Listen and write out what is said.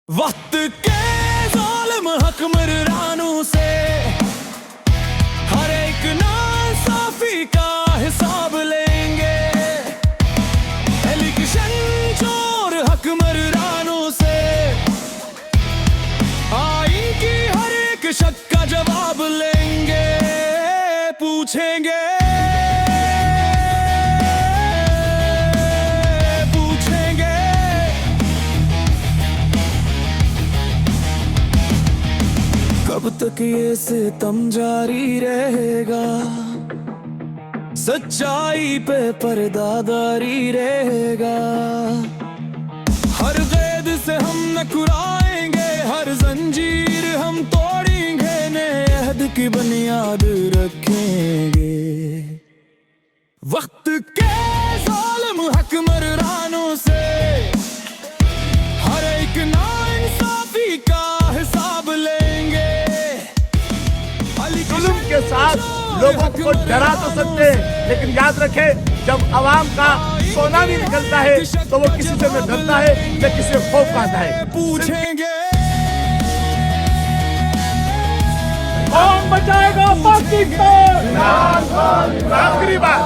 वक्त के ज़ालिम हुक्मरानों से हर एक नाइंसाफी का हिसाब लेंगे। इलेक्शन चोर हुक्मरानों से आईन की हर एक शक का जवाब लेंगे। पूछेंगे कब तक ये सितम जारी रहेगा, सच्चाई पे पर्दादारी रहेगा। हर क़ैद से हम न कुराएंगे, हर जंजीर हम तोड़ेंगे, नए अहद की बुनियाद रखेंगे। वक्त के ज़ालिम हुक्मरानों से हर एक नाइंसाफी का हिसाब लेंगे। जुल्म के साथ लोगों को डरा तो सकते हैं, लेकिन याद रखें जब आवाम का सोना भी निकलता है तो वो किसी से न डरता है न किसी से खौफ आता है। पूछेंगे कौन बचाएगा पाकिस्तान? आखिरी बात